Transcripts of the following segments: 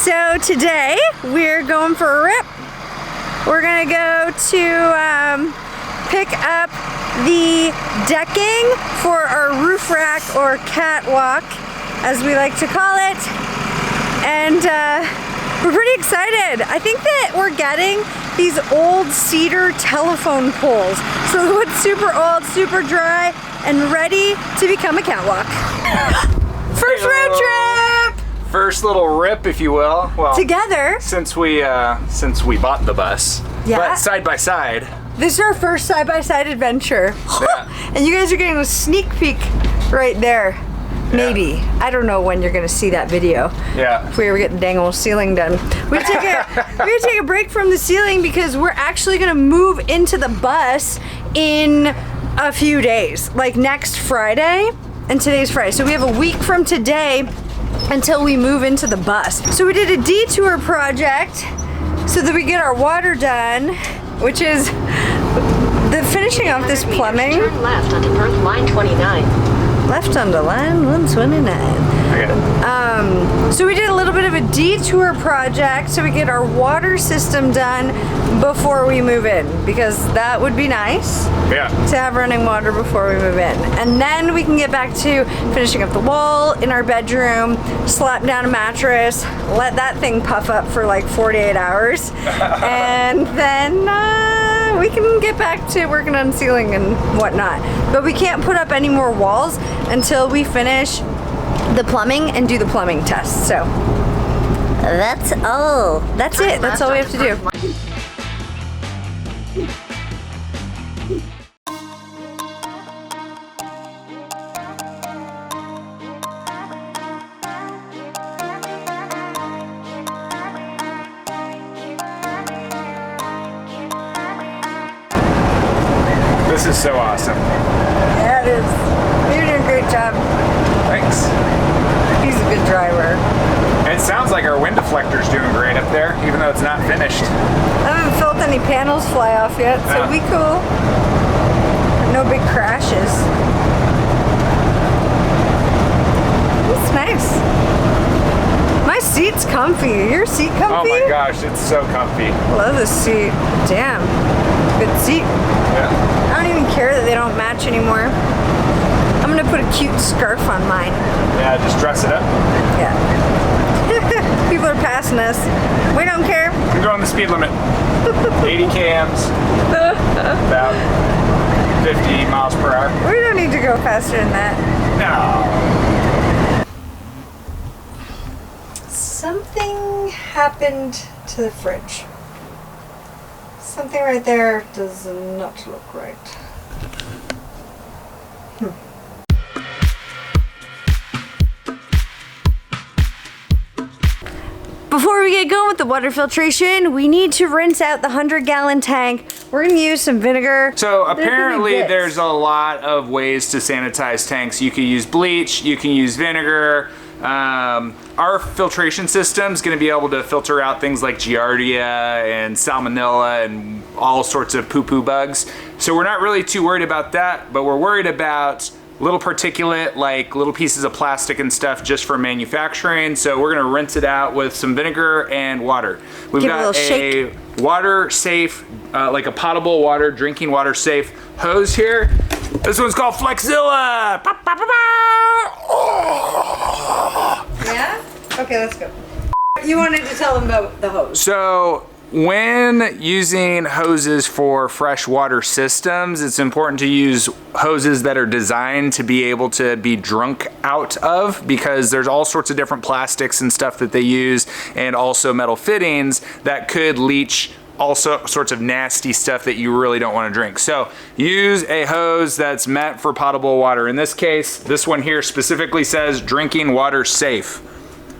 So today we're going for a rip. We're gonna go to pick up the decking for our roof rack or catwalk, as we like to call it. And we're pretty excited. I think that we're getting these old cedar telephone poles. So it's super old, super dry, and ready to become a catwalk. First road trip! First little rip, if you will. Well, together. Since we bought the bus. Yeah. But side by side. This is our first side-by-side adventure. Yeah. And you guys are getting a sneak peek right there. Maybe. Yeah. I don't know when you're gonna see that video. Yeah. If we ever get the dang old ceiling done. We're gonna take a break from the ceiling because we're actually gonna move into the bus in a few days. Like next Friday, and today's Friday. So we have a week from today until we move into the bus. So we did a detour project so that we get our water done, which is the finishing off this plumbing. Turn left onto Earth Line 29. Left onto line 129. So we did a little bit of a detour project so we get our water system done before we move in, because that would be nice. Yeah. To have running water before we move in. And then we can get back to finishing up the wall in our bedroom, slap down a mattress, let that thing puff up for like 48 hours, and then we can get back to working on ceiling and whatnot. But we can't put up any more walls until we finish the plumbing and do the plumbing test. So that's all. That's it. That's all we have to do. This is so awesome. Yeah, it is. You're doing a great job. Thanks. He's a good driver. And it sounds like our wind deflector's doing great up there, even though it's not finished. I haven't felt any panels fly off yet, so we cool. No big crashes. It's nice. My seat's comfy. Your seat comfy? Oh my gosh, it's so comfy. Love this seat. Damn. Good seat. Yeah. I don't even care that they don't match anymore. I'm gonna put a cute scarf on mine. Yeah, just dress it up. Yeah. People are passing us. We don't care. We're going the speed limit. 80 kms. About 50 miles per hour. We don't need to go faster than that. No. Something happened to the fridge. Something right there does not look right. Before we get going with the water filtration, we need to rinse out the 100-gallon tank. We're gonna use some vinegar. So apparently there's a lot of ways to sanitize tanks. You can use bleach, you can use vinegar. Our filtration system is going to be able to filter out things like Giardia and Salmonella and all sorts of poo-poo bugs. So we're not really too worried about that, but we're worried about little particulate, like little pieces of plastic and stuff just for manufacturing. So we're gonna rinse it out with some vinegar and water. We've got a water safe, like a potable water, drinking water safe hose here. This one's called Flexzilla. Yeah? Okay, let's go. You wanted to tell them about the hose. So when using hoses for freshwater systems, it's important to use hoses that are designed to be able to be drunk out of, because there's all sorts of different plastics and stuff that they use, and also metal fittings that could leach all sorts of nasty stuff that you really don't want to drink. So use a hose that's meant for potable water. In this case, this one here specifically says drinking water safe.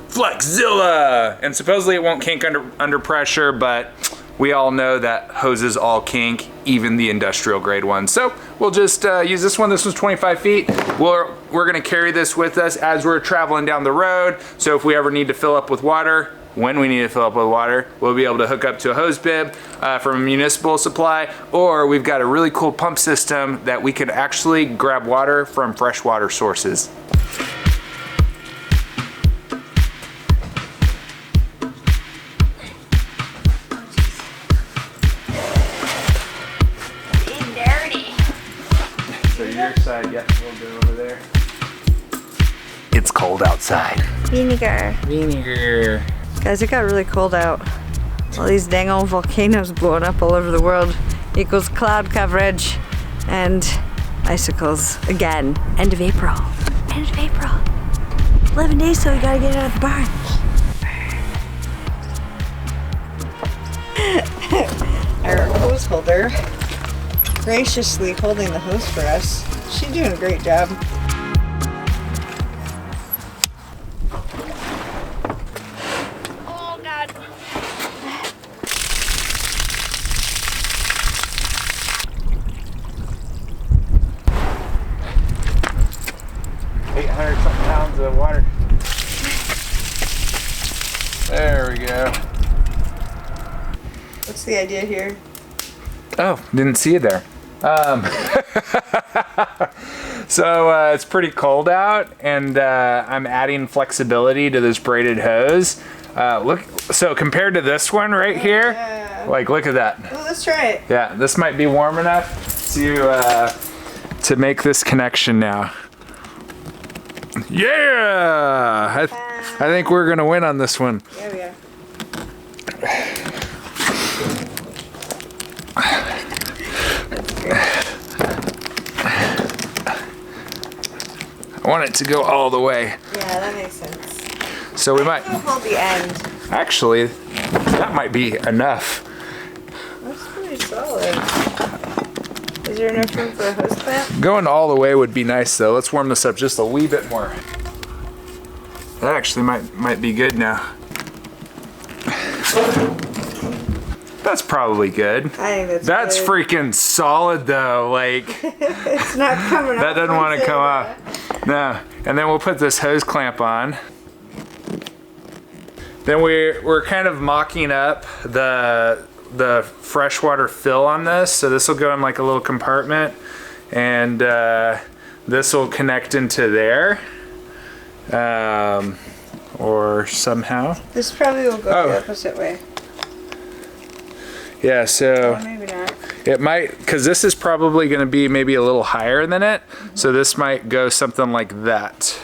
Flexzilla! And supposedly it won't kink under pressure, but we all know that hoses all kink, even the industrial grade ones. So we'll just use this one. This one's 25 feet. We're gonna carry this with us as we're traveling down the road. So if we ever need to fill up with water, when we need to fill up with water, we'll be able to hook up to a hose bib from a municipal supply, or we've got a really cool pump system that we could actually grab water from freshwater sources. It's cold outside. Vinegar. Vinegar. Guys, it got really cold out. All these dang old volcanoes blowing up all over the world equals cloud coverage and icicles again. End of April. End of April. 11 days till we gotta get out of the barn. Our hose holder graciously holding the hose for us. She's doing a great job. Oh God. Something pounds of water. There we go. What's the idea here? Oh, didn't see you there. So it's pretty cold out, and I'm adding flexibility to this braided hose. Look, so compared to this one right here, Yeah. like look at that. Well, let's try it. Yeah, this might be warm enough to make this connection now. Yeah, I think we're gonna win on this one. Yeah, we are. I want it to go all the way. Yeah, that makes sense. So we might, We'll hold the end. actually, that might be enough. That's pretty solid. Is there enough room for a hose clamp? Going all the way would be nice though. Let's warm this up just a wee bit more. That actually might be good now. That's probably good. I think That's good. freaking solid though. Like, It's not coming off. that doesn't want to Say come that. off. No. And then we'll put this hose clamp on. Then we're kind of mocking up the freshwater fill on this. So this will go in like a little compartment, and this will connect into there. Or somehow. This probably will go Oh. the opposite way. Yeah, so Or maybe not. it might, because this is probably going to be maybe a little higher than it. So this might go something like that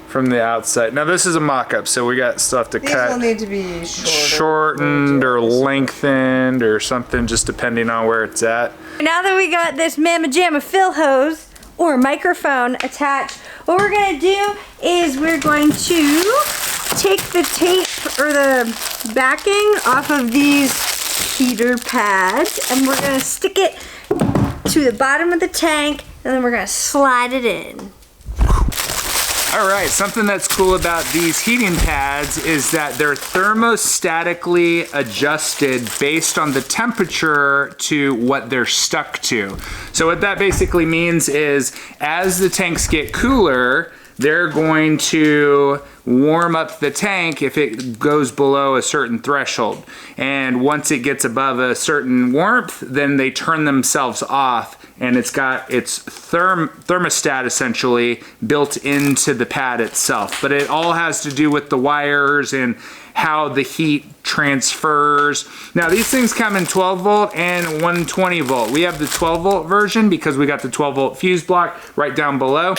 from the outside. Now this is a mock-up, so we got stuff to These cut. will need to be Shortened or lengthened or something, just depending on where it's at. Now that we got this Mamma Jamma fill hose or microphone attached, what we're gonna do is we're going to take the tape or the backing off of these heater pads, and we're gonna stick it to the bottom of the tank, and then we're gonna slide it in. All right, something that's cool about these heating pads is that they're thermostatically adjusted based on the temperature to what they're stuck to. So what that basically means is as the tanks get cooler, they're going to warm up the tank if it goes below a certain threshold. And once it gets above a certain warmth, then they turn themselves off, and it's got its thermostat essentially built into the pad itself. But it all has to do with the wires and how the heat transfers. Now these things come in 12 volt and 120 volt. We have the 12 volt version because we got the 12 volt fuse block right down below.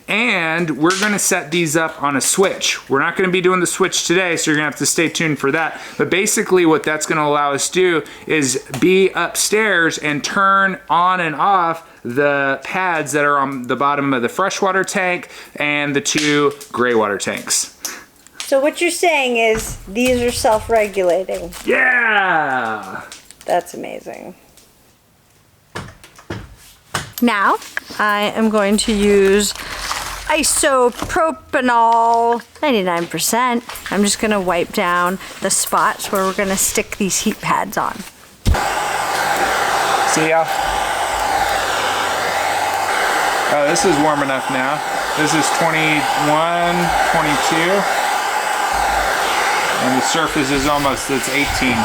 And we're gonna set these up on a switch. We're not gonna be doing the switch today, so you're gonna have to stay tuned for that. But basically what that's gonna allow us to do is be upstairs and turn on and off the pads that are on the bottom of the freshwater tank and the two gray water tanks. So what you're saying is these are self-regulating. Yeah! That's amazing. Now, I am going to use isopropanol 99%. I'm just gonna wipe down the spots where we're gonna stick these heat pads on. See ya. Oh, this is warm enough now. This is 21, 22. And the surface is almost, it's 18.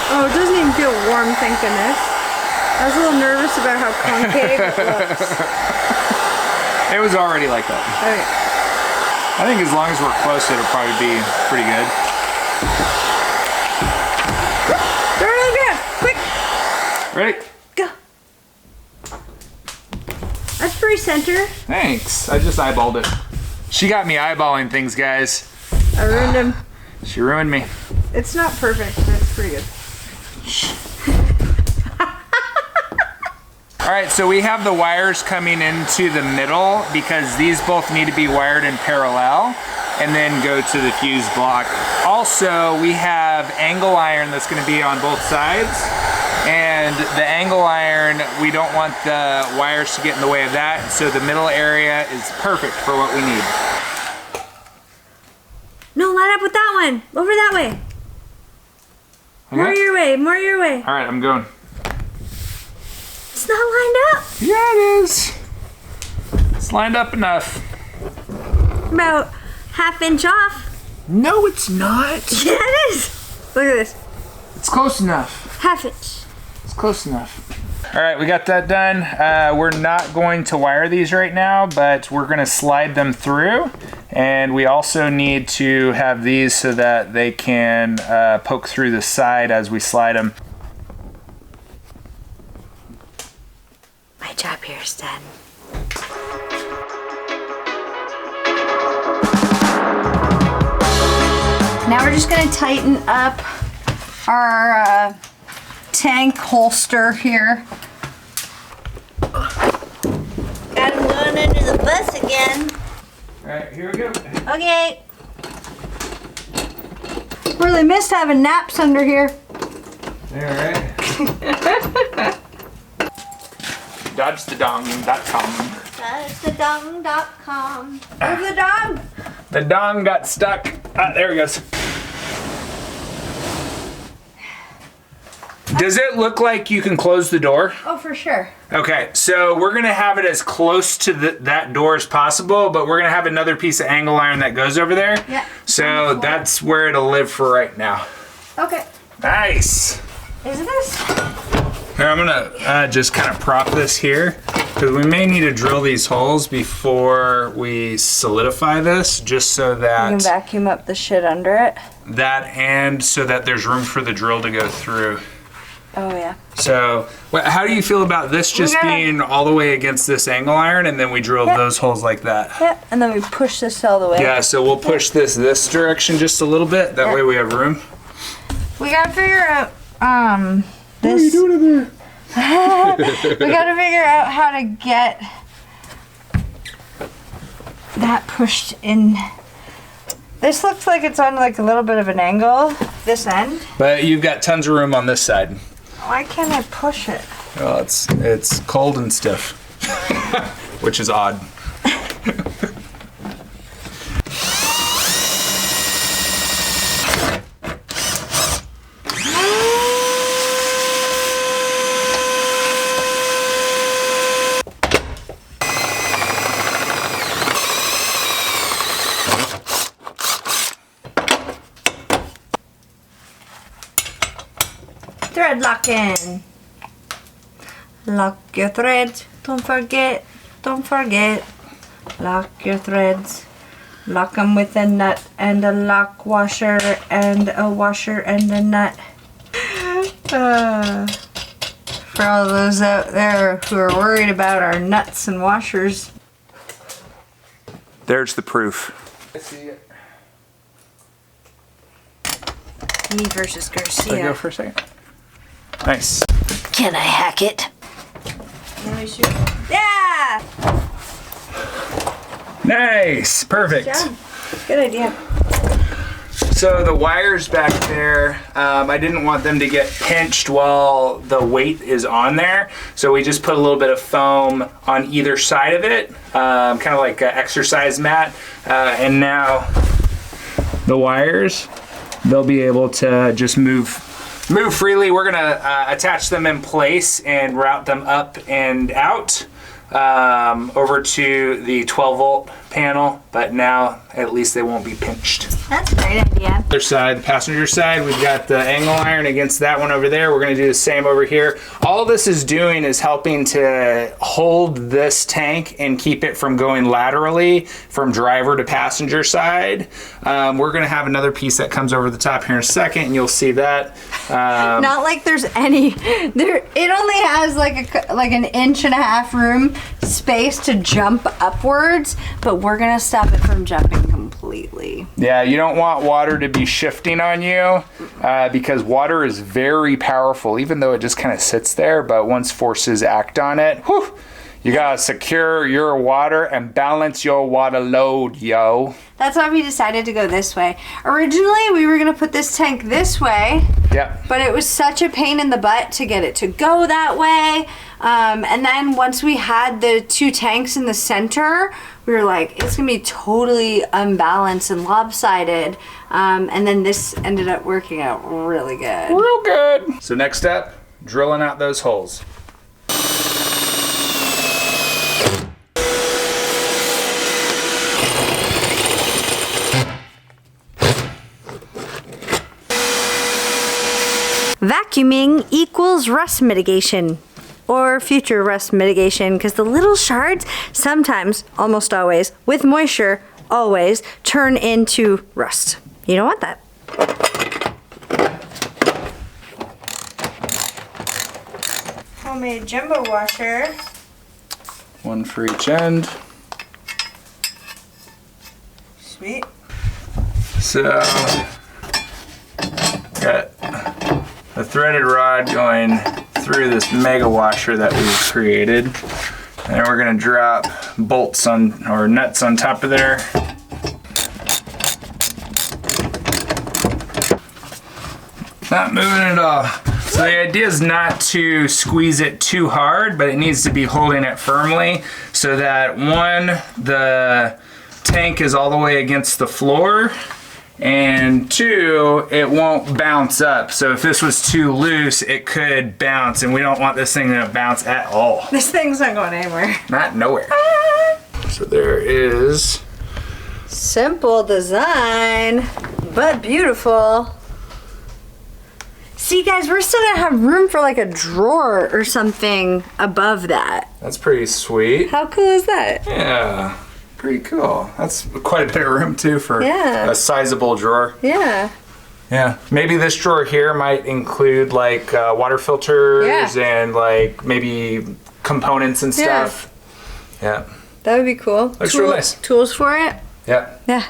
Oh, it doesn't even feel warm, thank goodness. I was a little nervous about how concave it looks. It was already like that. Okay. I think as long as we're close, it'll probably be pretty good. Throw it on the ground, quick, Ready? go. That's pretty center. Thanks. I just eyeballed it. She got me eyeballing things, guys. I ruined him. She ruined me. It's not perfect, but it's pretty good. All right, so we have the wires coming into the middle because these both need to be wired in parallel and then go to the fuse block. Also, we have angle iron that's gonna be on both sides. And the angle iron, we don't want the wires to get in the way of that. So the middle area is perfect for what we need. No, line up with that one. Over that way. Okay. More your way, more your way. All right, I'm going. It's not lined up. Yeah, it is. It's lined up enough. About ½ off. No, it's not. Yeah, it is. Look at this. It's close enough. ½ inch. It's close enough. All right, we got that done. We're not going to wire these right now, but we're gonna slide them through. And we also need to have these so that they can poke through the side as we slide them. My job here is done. Now we're just gonna tighten up our tank holster here. Got him going under the bus again. All right, here we go. Okay. Really missed having naps under here. All right. DodgeTheDong.com. DodgeTheDong.com. Move the dog. The dong got stuck. Ah, there he goes. Does it look like you can close the door? Oh, for sure. Okay, so we're gonna have it as close to that door as possible, but we're gonna have another piece of angle iron that goes over there. Yeah. So that's where it'll live for right now. Okay. Nice. Is this? Here, I'm gonna just kind of prop this here because we may need to drill these holes before we solidify this, just so You that can vacuum up the shit under it. and so that there's room for the drill to go through. Oh, yeah. So, how do you feel about this just being all the way against this angle iron, and then we drill those holes like that? Yeah, and then we push this all the way. Yeah, so we'll push this direction just a little bit. That way we have room. We gotta figure out, this. What are you doing in there? We gotta figure out how to get that pushed in. This looks like it's on like a little bit of an angle, this end. But you've got tons of room on this side. Why can't I push it? Well, it's cold and stiff, which is odd. Thread locking. Lock your threads. Don't forget. Don't forget. Lock your threads. Lock them with a nut and a lock washer and a washer and a nut. For all those out there who are worried about our nuts and washers. There's the proof. I see it. Me versus Should I go Garcia. for a second? Nice. Can I hack it? Let me shoot. Yeah! Nice. Perfect. Good job. Good idea. So the wires back there, I didn't want them to get pinched while the weight is on there. So we just put a little bit of foam on either side of it, kind of like an exercise mat. And now the wires, they'll be able to just move freely. We're gonna attach them in place and route them up and out over to the 12 volt panel, but now at least they won't be pinched. That's a great idea. Other side, the passenger side, we've got the angle iron against that one over there. We're gonna do the same over here. All this is doing is helping to hold this tank and keep it from going laterally from driver to passenger side. We're gonna have another piece that comes over the top here in a second, and you'll see that. Not like there's any. It only has like an 1.5 inch room space to jump upwards, but we're gonna stop it from jumping completely. Yeah, you don't want water to be shifting on you because water is very powerful, even though it just kind of sits there, but once forces act on it, whew, you gotta secure your water and balance your water load, yo. That's why we decided to go this way. Originally, we were gonna put this tank this way. Yeah. But it was such a pain in the butt to get it to go that way. And then once we had the 2 tanks in the center, we were like, it's gonna be totally unbalanced and lopsided. And then this ended up working out really good. Real good. So next step, drilling out those holes. Vacuuming equals rust mitigation, or future rust mitigation, because the little shards sometimes, almost always, with moisture, always, turn into rust. You don't want that. Homemade jumbo washer. One for each end. Sweet. So, got a threaded rod going through this mega washer that we've created. And we're gonna drop bolts on, or nuts on top of there. Not moving at all. So the idea is not to squeeze it too hard, but it needs to be holding it firmly so that one, the tank is all the way against the floor, and 2, it won't bounce up. So if this was too loose, it could bounce, and we don't want this thing to bounce at all. This thing's not going anywhere. Not nowhere. So there is. Simple design, but beautiful. See guys, we're still gonna have room for like a drawer or something above that. That's pretty sweet. How cool is that? Yeah. Pretty cool. That's quite a bit of room too for a sizable drawer. Yeah. Yeah. Maybe this drawer here might include like water filters and like maybe components and stuff. Yeah. That would be cool. Looks real nice. Tools for it? Yeah. Yeah.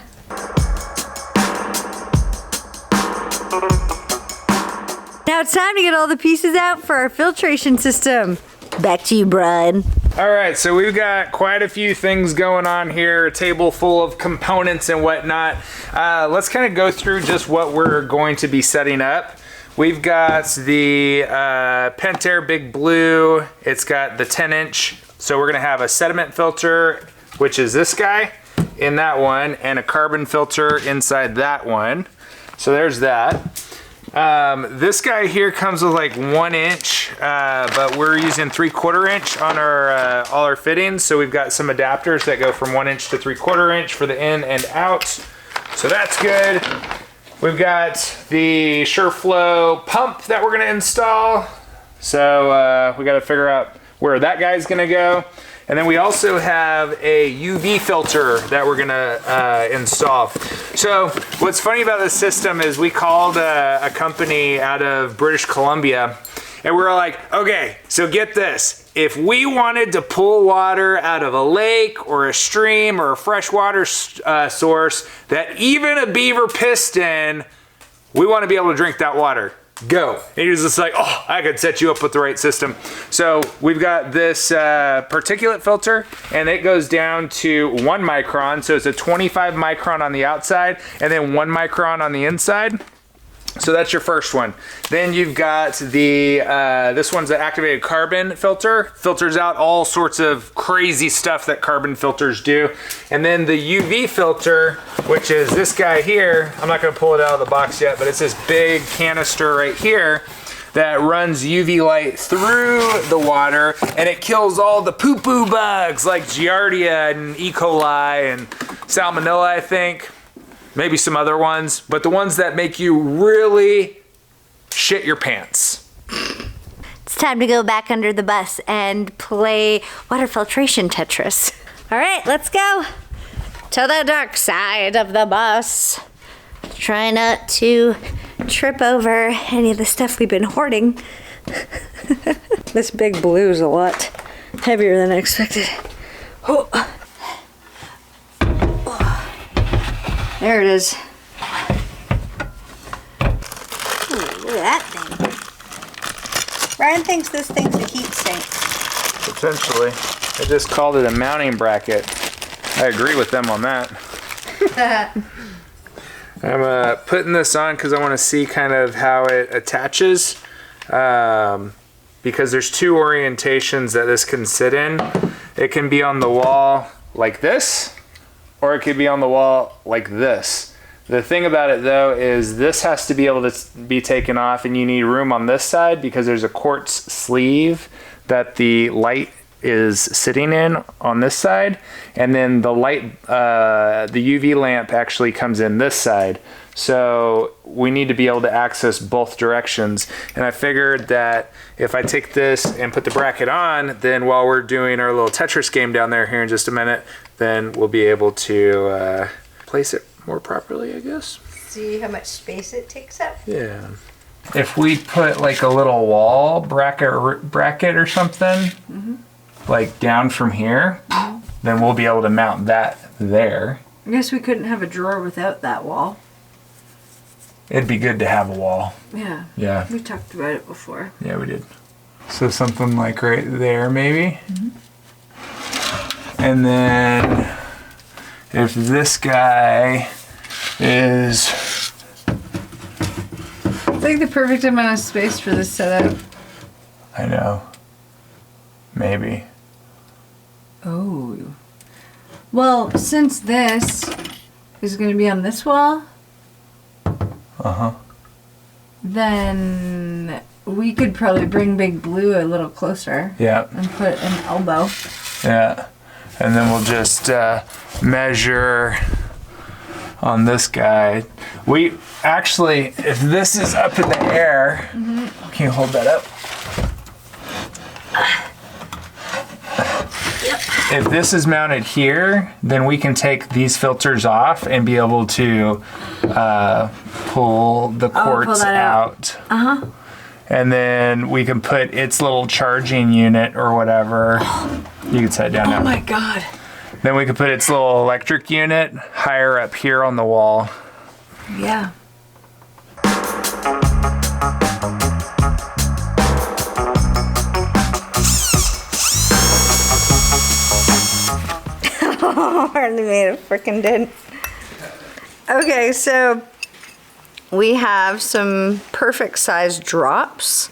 Now it's time to get all the pieces out for our filtration system. Back to you, Brian. All right, so we've got quite a few things going on here, a table full of components and whatnot. Let's kind of go through just what we're going to be setting up. We've got the Pentair Big Blue. It's got the 10-inch. So we're gonna have a sediment filter, which is this guy, in that one, and a carbon filter inside that one. So there's that. This guy here comes with like 1 inch, but we're using 3/4 inch on our all our fittings. So we've got some adapters that go from 1 inch to 3/4 inch for the in and out. So that's good. We've got the SureFlow pump that we're gonna install. So we gotta figure out where that guy's gonna go. And then we also have a UV filter that we're gonna install. So what's funny about this system is we called a company out of British Columbia, and we were like, okay, so get this. If we wanted to pull water out of a lake or a stream or a freshwater source that even a beaver pissed in, we wanna be able to drink that water. Go. And he was just like, oh, I could set you up with the right system. So we've got this particulate filter, and it goes down to 1 micron. So it's a 25 micron on the outside and then 1 micron on the inside. So that's your first one. Then you've got the, this one's the activated carbon filter. Filters out all sorts of crazy stuff that carbon filters do. And then the UV filter, which is this guy here. I'm not gonna pull it out of the box yet, but it's this big canister right here that runs UV light through the water, and it kills all the poo-poo bugs like Giardia and E. coli and Salmonella, I think. Maybe some other ones, but the ones that make you really shit your pants. It's time to go back under the bus and play water filtration Tetris. All right, let's go to the dark side of the bus. Try not to trip over any of the stuff we've been hoarding. This Big Blue is a lot heavier than I expected. Oh. There it is. Ooh, look at that thing. Ryan thinks this thing's a heat sink. Potentially. I just called it a mounting bracket. I agree with them on that. I'm putting this on because I want to see kind of how it attaches. Because there's two orientations that this can sit in. It can be on the wall like this, or it could be on the wall like this. The thing about it though is this has to be able to be taken off, and you need room on this side because there's a quartz sleeve that the light is sitting in on this side, and then the light, the UV lamp actually comes in this side. So we need to be able to access both directions. And I figured that if I take this and put the bracket on, then while we're doing our little Tetris game down there here in just a minute, then we'll be able to place it more properly, I guess. See how much space it takes up? Yeah. If we put like a little wall bracket or something, like down from here, then we'll be able to mount that there. I guess we couldn't have a drawer without that wall. It'd be good to have a wall. Yeah. Yeah. We talked about it before. Yeah, we did. So something like right there, maybe. And then if this guy is... It's like the perfect amount of space for this setup. I know. Maybe. Oh. Well, since this is going to be on this wall, then we could probably bring Big Blue a little closer. Yeah. And put an elbow. Yeah. And then we'll just measure on this guy. We actually, if this is up in the air, can you hold that up? If this is mounted here, then we can take these filters off and be able to pull the quartz out. And then we can put its little charging unit or whatever. You can set it down now. Oh my god. Then we can put its little electric unit higher up here on the wall. Yeah. Hardly made a freaking dent. Okay, so we have some perfect size drops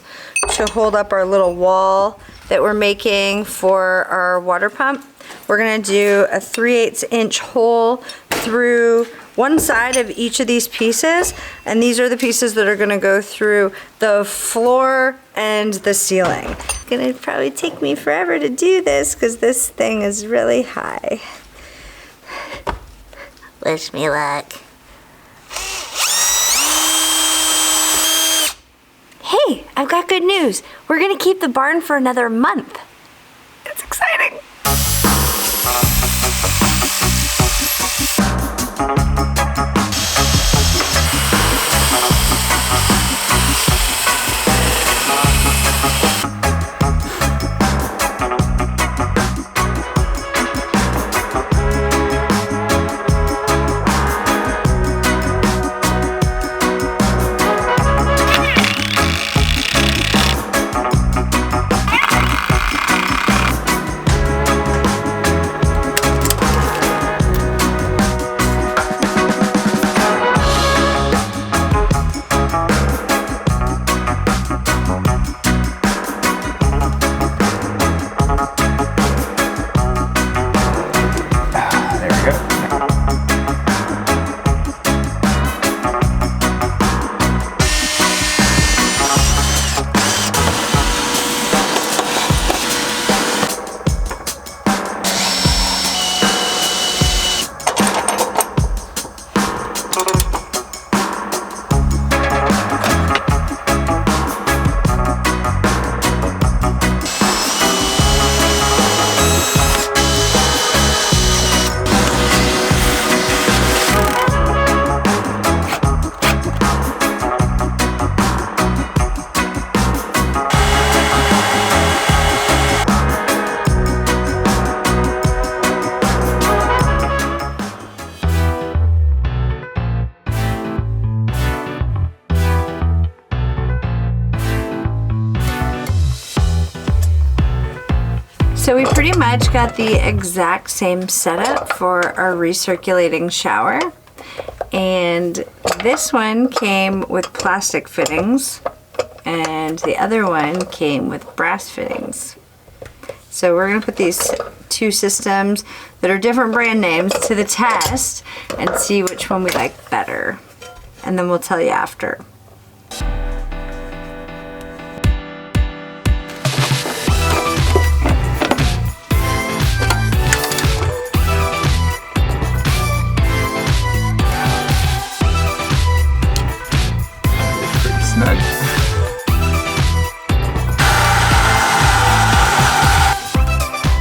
to hold up our little wall that we're making for our water pump. We're gonna do a 3/8 inch hole through one side of each of these pieces, and these are the pieces that are gonna go through the floor and the ceiling. It's gonna probably take me forever to do this because this thing is really high. Wish me luck. Hey, I've got good news. We're gonna keep the barn for another month. It's exciting. So we pretty much got the exact same setup for our recirculating shower. And this one came with plastic fittings and the other one came with brass fittings. So we're gonna put these two systems that are different brand names to the test and see which one we like better. And then we'll tell you after.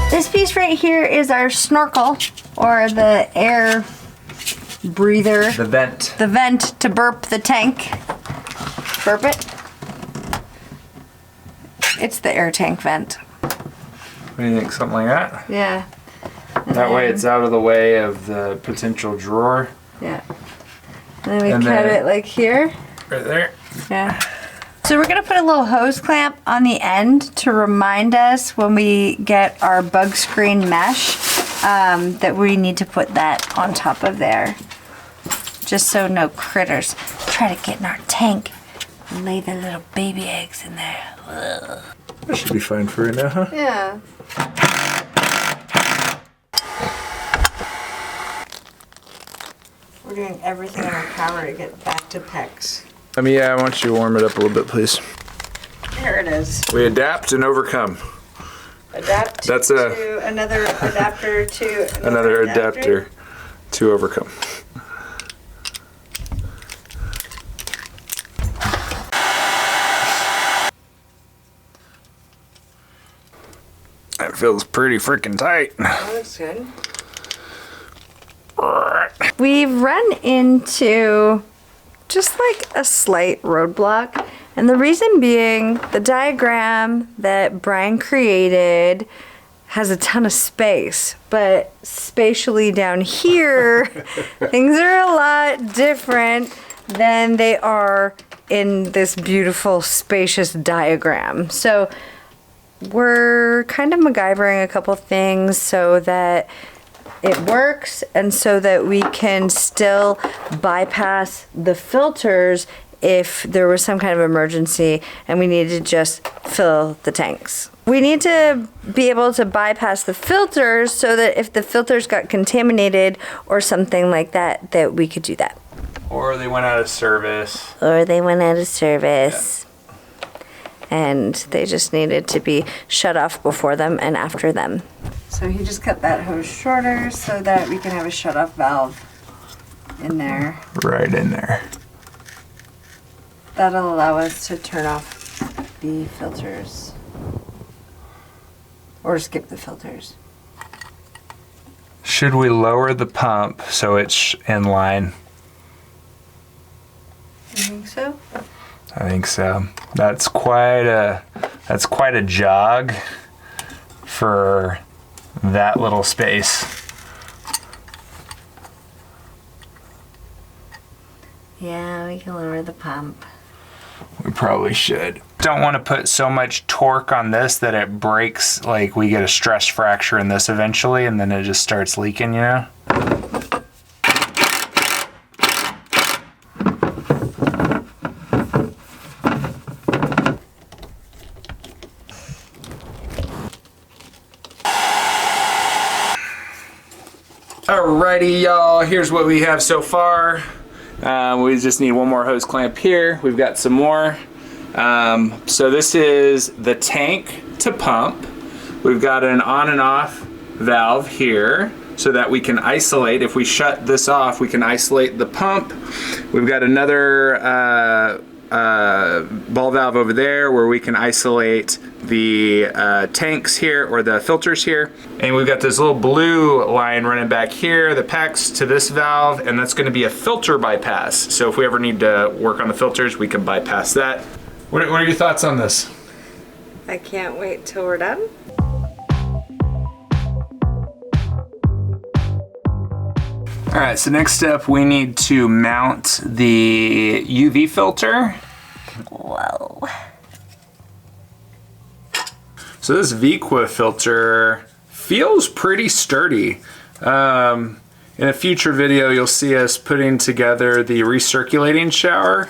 This piece right here is our snorkel, or the air breather. The vent. The vent to burp the tank. Burp it. It's the air tank vent. What do you think, something like that? Yeah. That way it's out of the way of the potential drawer. Yeah. And then we cut it like here. Right there. Yeah. So we're gonna put a little hose clamp on the end to remind us when we get our bug screen mesh that we need to put that on top of there. Just so no critters try to get in our tank and lay their little baby eggs in there. Ugh. That should be fine for right now, huh? Yeah. We're doing everything in our power to get back to PEX. I want you to warm it up a little bit, please. There it is. We adapt and overcome. Adapt That's to another adapter to another adapter to overcome. That feels pretty freaking tight. That looks good. We've run into just like a slight roadblock, and the reason being the diagram that Brian created has a ton of space, but spatially down here things are a lot different than they are in this beautiful spacious diagram. So we're kind of MacGyvering a couple things so that it works and so that we can still bypass the filters if there was some kind of emergency and we needed to just fill the tanks. We need to be able to bypass the filters so that if the filters got contaminated or something like that, that we could do that. Or they went out of service. Or they went out of service. Yeah. And they just needed to be shut off before them and after them. So he just cut that hose shorter so that we can have a shut-off valve in there. Right in there. That'll allow us to turn off the filters. Or skip the filters. Should we lower the pump so it's in line? You think so? I think so. That's quite a jog for that little space. Yeah, we can lower the pump. We probably should. Don't want to put so much torque on this that it breaks, like we get a stress fracture in this eventually and then it just starts leaking, you know? Alrighty, y'all, here's what we have so far. We just need one more hose clamp here. We've got some more. So this is the tank to pump. We've got an on and off valve here so that we can isolate. If we shut this off, we can isolate the pump. We've got another ball valve over there where we can isolate the tanks here or the filters here. And we've got this little blue line running back here that packs to this valve, and that's going to be a filter bypass. So if we ever need to work on the filters, we can bypass that. What are your thoughts on this? I can't wait till we're done. All right, so next up we need to mount the UV filter. Whoa. So this Viqua filter feels pretty sturdy. In a future video, you'll see us putting together the recirculating shower.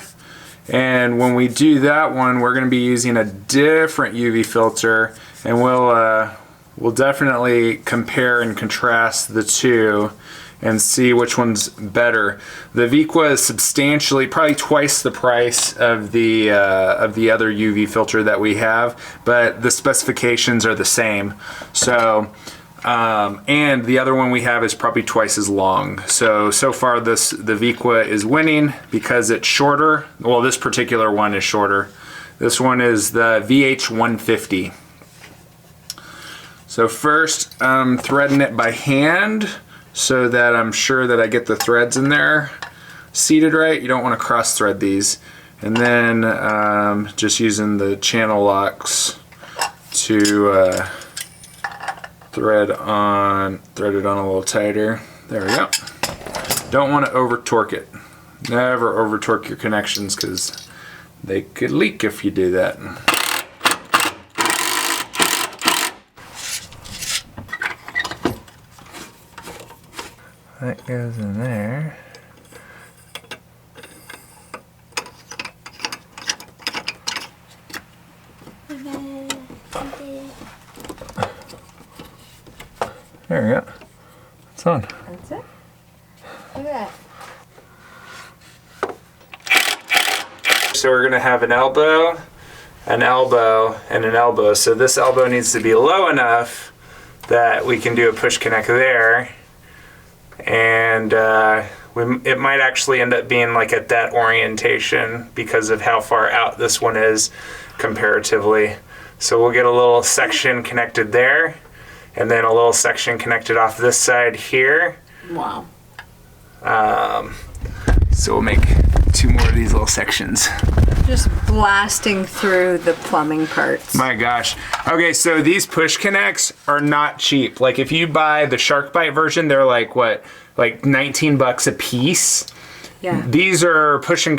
And when we do that one, we're going to be using a different UV filter, and we'll definitely compare and contrast the two and see which one's better. The Viqua is substantially, probably twice the price of the other UV filter that we have, but the specifications are the same. So, and the other one we have is probably twice as long. So far the Viqua is winning because it's shorter. Well, this particular one is shorter. This one is the VH150. So first I'm threading it by hand so that I'm sure that I get the threads in there seated right. You don't want to cross thread these. And then just using the channel locks to thread it on a little tighter. There we go. Don't want to over torque it. Never over torque your connections because they could leak if you do that. That goes in there. There we go. It's on. That's it? Look at that. So we're going to have an elbow, and an elbow. So this elbow needs to be low enough that we can do a push connect there. And it might actually end up being like at that orientation because of how far out this one is comparatively. So we'll get a little section connected there, and then a little section connected off this side here. Wow. So we'll make 2 more of these little sections. Just blasting through the plumbing parts. My gosh. Okay, so these push connects are not cheap. Like if you buy the Shark Bite version, they're like what? Like 19 bucks a piece. Yeah. These are push in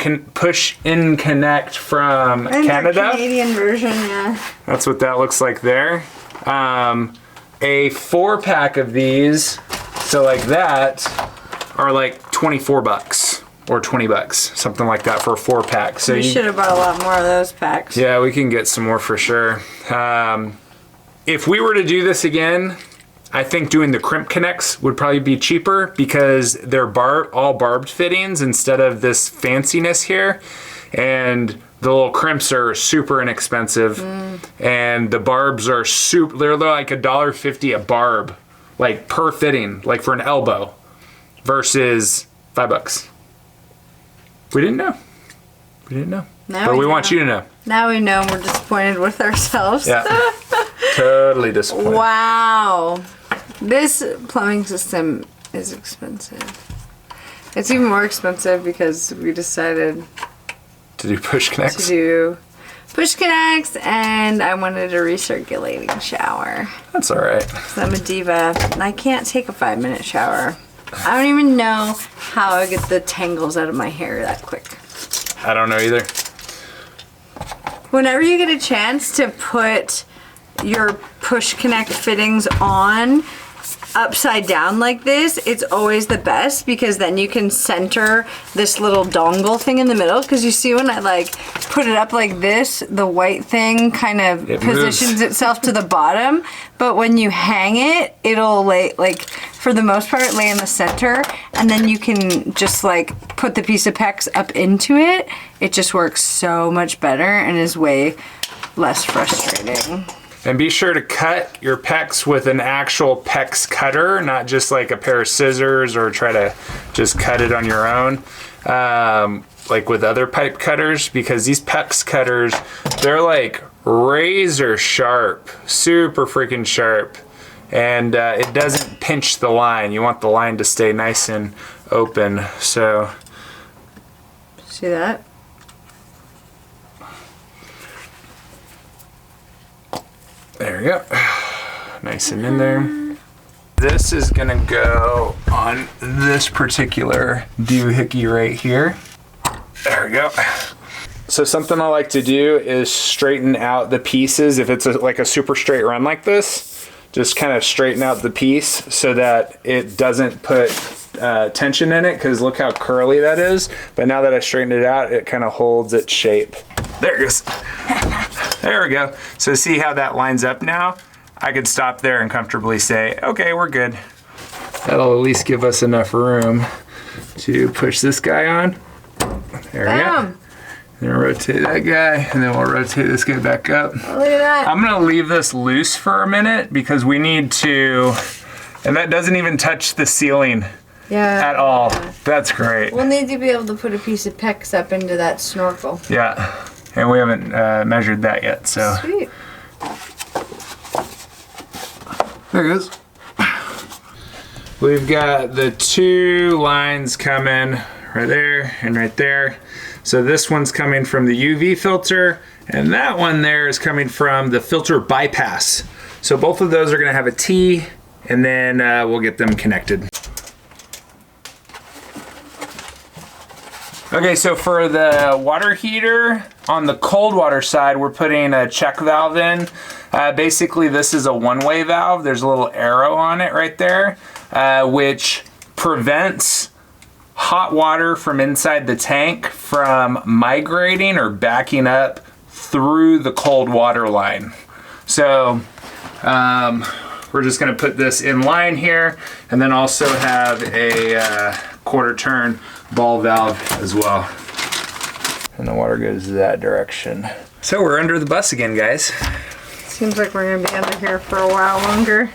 connect from Canada. Canadian version, yeah. That's what that looks like there. A 4-pack of these, so like that, are like 24 bucks or 20 bucks, something like that for a 4-pack. So we should have bought a lot more of those packs. Yeah, we can get some more for sure. If we were to do this again, I think doing the crimp connects would probably be cheaper because they're all barbed fittings instead of this fanciness here. And the little crimps are super inexpensive. And the barbs are they're like $1.50 a barb, like per fitting, like for an elbow, versus $5. We didn't know. But we want you to know. Now we know, we're disappointed with ourselves. Yeah. Totally disappointed. Wow. This plumbing system is expensive. It's even more expensive because we decided to do push connects. To do push connects, and I wanted a recirculating shower. That's all right. So I'm a diva, and I can't take a 5-minute shower. I don't even know how I get the tangles out of my hair that quick. I don't know either. Whenever you get a chance to put your push connect fittings on upside down like this, it's always the best because then you can center this little dongle thing in the middle, because you see when I like put it up like this, the white thing kind of positions itself to the bottom, but when you hang it, it'll like for the most part lay in the center, and then you can just like put the piece of PEX up into it. It just works so much better and is way less frustrating. And be sure to cut your PEX with an actual PEX cutter, not just like a pair of scissors or try to just cut it on your own, like with other pipe cutters, because these PEX cutters, they're like razor sharp, super freaking sharp, and it doesn't pinch the line. You want the line to stay nice and open. So, see that? There we go. Nice and in there. This is gonna go on this particular doohickey right here. There we go. So something I like to do is straighten out the pieces. If it's like a super straight run like this, just kind of straighten out the piece so that it doesn't put tension in it, because look how curly that is. But now that I straightened it out, it kind of holds its shape. There it goes. There we go. So see how that lines up now? I could stop there and comfortably say, okay, we're good. That'll at least give us enough room to push this guy on. There we go. Then rotate that guy, and then we'll rotate this guy back up. Oh, look at that. I'm gonna leave this loose for a minute because we need to, and that doesn't even touch the ceiling at all. That's great. We'll need to be able to put a piece of PEX up into that snorkel. Yeah, and we haven't measured that yet, so. Sweet. There it goes. We've got the 2 lines coming right there and right there. So this one's coming from the UV filter, and that one there is coming from the filter bypass. So both of those are gonna have a T, and then we'll get them connected. Okay, so for the water heater, on the cold water side, we're putting a check valve in. Basically, this is a one-way valve. There's a little arrow on it right there, which prevents hot water from inside the tank from migrating or backing up through the cold water line. So we're just gonna put this in line here, and then also have a quarter turn ball valve as well. And the water goes that direction. So we're under the bus again, guys. Seems like we're gonna be under here for a while longer.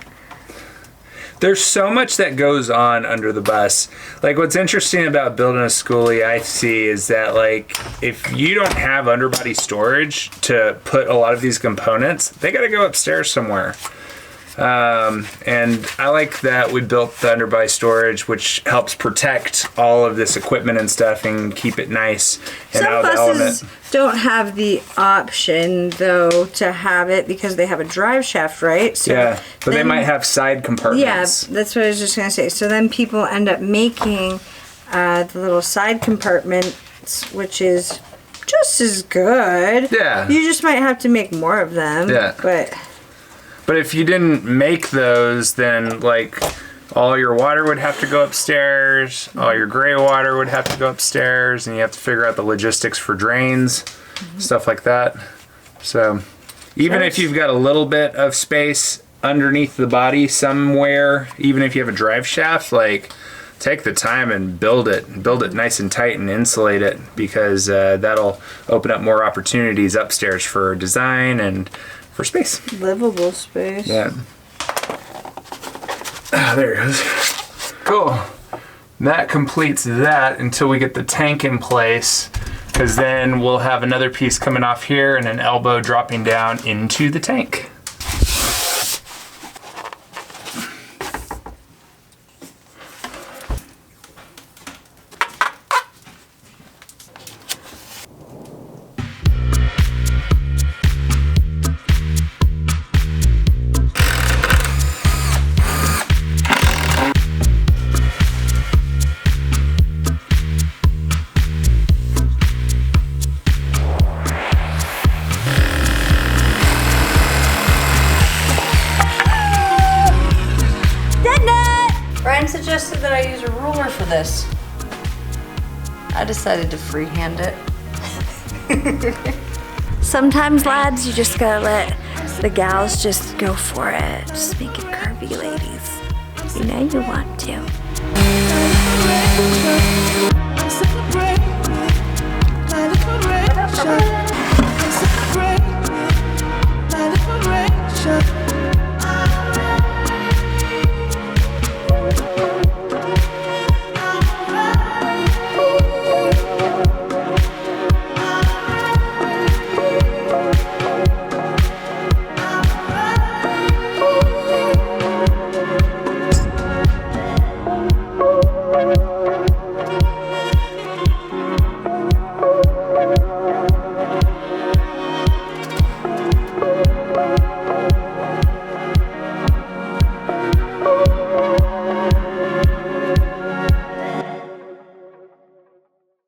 There's so much that goes on under the bus. Like, what's interesting about building a Skoolie I see is that, like, if you don't have underbody storage to put a lot of these components, they gotta go upstairs somewhere. And I like that we built the underbody storage, which helps protect all of this equipment and stuff and keep it nice and Some out of the buses element. don't have the option, though, to have it because they have a drive shaft, right? So Yeah, but they then- might have side compartments. Yeah, that's what I was just gonna say. So then people end up making the little side compartments, which is just as good. Yeah. You just might have to make more of them. Yeah. But if you didn't make those, then like all your water would have to go upstairs, all your gray water would have to go upstairs, and you have to figure out the logistics for drains, stuff like that. So even if you've got a little bit of space underneath the body somewhere, even if you have a drive shaft, like take the time and build it nice and tight and insulate it, because that'll open up more opportunities upstairs for design and for space. Livable space. Yeah. Ah, there it goes. Cool. And that completes that until we get the tank in place, because then we'll have another piece coming off here and an elbow dropping down into the tank. Brian suggested that I use a ruler for this. I decided to freehand it. Sometimes, lads, you just gotta let the gals just go for it. Just make it curvy, ladies. You know you want to.